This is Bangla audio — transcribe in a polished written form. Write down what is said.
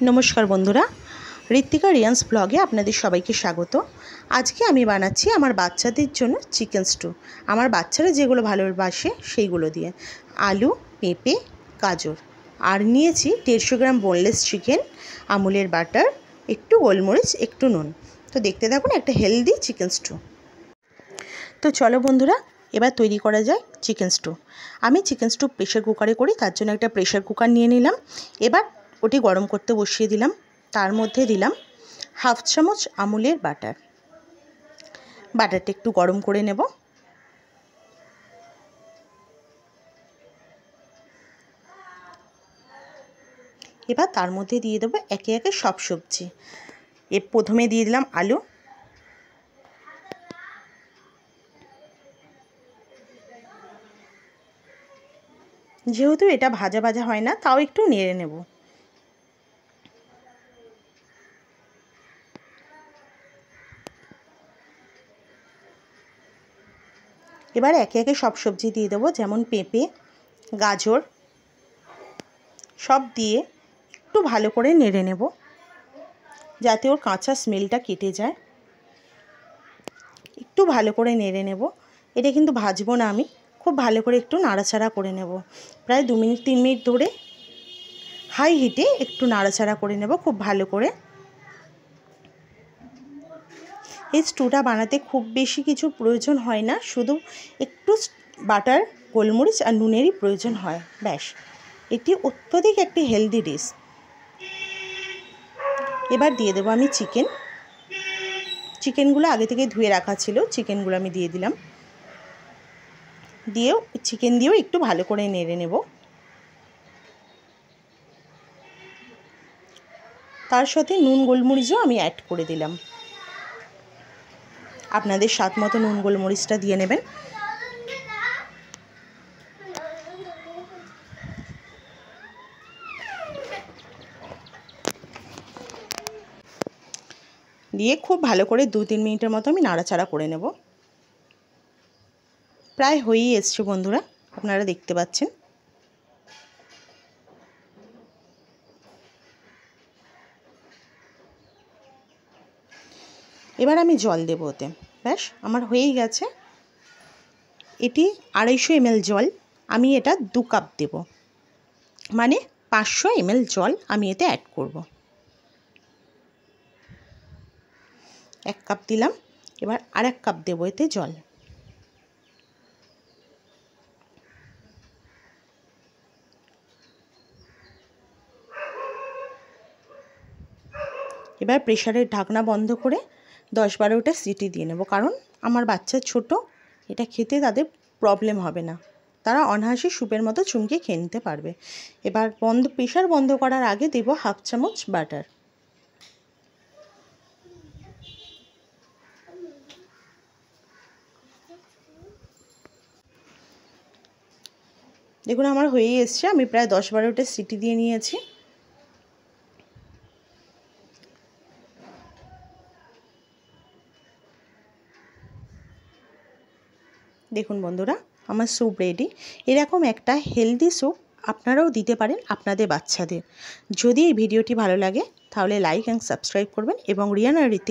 नमस्कार बंधुरा ऋत्विका रियान्स ब्लगे आपनादेर सबाइके स्वागत। आज के आमी बानाচ্ছি आमार बाच्चादेर जोन्नो चिकेन स्टू। आमार बाच्चारा जेगुलो भालोबाशे सेइगुलो दिये आलू पेঁপে गाजर और निয়েছি 150 ग्राम बोनलेस चिकेन, আমুলের বাটার, একটু গোলমরিচ, একটু নুন। तो देखते থাকুন একটা হেলদি চিকেন স্টু। तो चलो बंधुरा এবার তৈরি করা যায় চিকেন স্টু। আমি চিকেন স্টু প্রেসার কুকারে করি, তার জন্য একটা প্রেসার কুকার নিয়ে নিলাম। এবার ওটি গরম করতে বসিয়ে দিলাম। তার মধ্যে দিলাম হাফ চামচ আমুলের বাটার। বাটারটা একটু গরম করে নেব। এবার তার মধ্যে দিয়ে দেবো একে একে সব সবজি। প্রথমে দিয়ে দিলাম আলু, যেহেতু এটা ভাজা ভাজা হয় না তাও একটু নেড়ে নেব। এবার একে একে সব সবজি দিয়ে দেবো, যেমন পেঁপে, গাজর, সব দিয়ে একটু ভালো করে নেড়ে নেব যাতে ওর কাঁচা স্মেলটা কেটে যায়। একটু ভালো করে নেড়ে নেব। এটা কিন্তু ভাজবো না, আমি খুব ভালো করে একটু নাড়াচাড়া করে নেব। প্রায় 2 মিনিট 3 মিনিট ধরে হাই হিটে একটু নাড়াচাড়া করে নেব খুব ভালো করে। এই স্টুটা বানাতে খুব বেশি কিছু প্রয়োজন হয় না, শুধু একটু বাটার, গোলমরিচ আর নুনেরই প্রয়োজন হয়, ব্যাস। এটি অত্যধিক একটি হেলদি ডিশ। এবার দিয়ে দেবো আমি চিকেনগুলো আগে থেকে ধুয়ে রাখা ছিল, চিকেনগুলো আমি দিয়ে দিলাম। চিকেন দিয়েও একটু ভালো করে নেড়ে নেব। তার সাথে নুন গোলমরিচও আমি অ্যাড করে দিলাম। আপনাদের স্বাদ মতো নুন গোলমরিচটা দিয়ে নেবেন। দিয়ে খুব ভালো করে 2-3 মিনিটের মতো আমি নাড়াচাড়া করে নেব। প্রায় হয়েই এসছে বন্ধুরা, আপনারা দেখতে পাচ্ছেন। এবার আমি জল দেবো ওতে, ব্যাস আমার হয়েই গেছে। এটি 250 ml জল, আমি এটা 2 কাপ দেব, মানে 500 ml জল আমি এতে অ্যাড করব। 1 কাপ দিলাম, এবার আর 1 কাপ দেবো এতে জল। এবার প্রেসারের ঢাকনা বন্ধ করে 10-12টা সিটি দিয়ে নেব, কারণ আমার বাচ্চা ছোট, এটা খেতে তাদের প্রবলেম হবে না, তারা অনায়াসে স্যুপের মতো চুমকে খেয়ে নিতে পারবে। এবার প্রেসার বন্ধ করার আগে দেব হাফ চামচ বাটার। দেখুন আমার হয়েই এসছে, আমি প্রায় 10-12টা সিটি দিয়ে নিয়েছি। দেখুন বন্ধুরা আমার স্যুপ রেডি। এরকম একটা হেলদি স্যুপ আপনারাও দিতে পারেন আপনাদের বাচ্চাদের। যদি এই ভিডিওটি ভালো লাগে তাহলে লাইক অ্যান্ড সাবস্ক্রাইব করবেন এবং রিয়ান আর ঋত্বিকা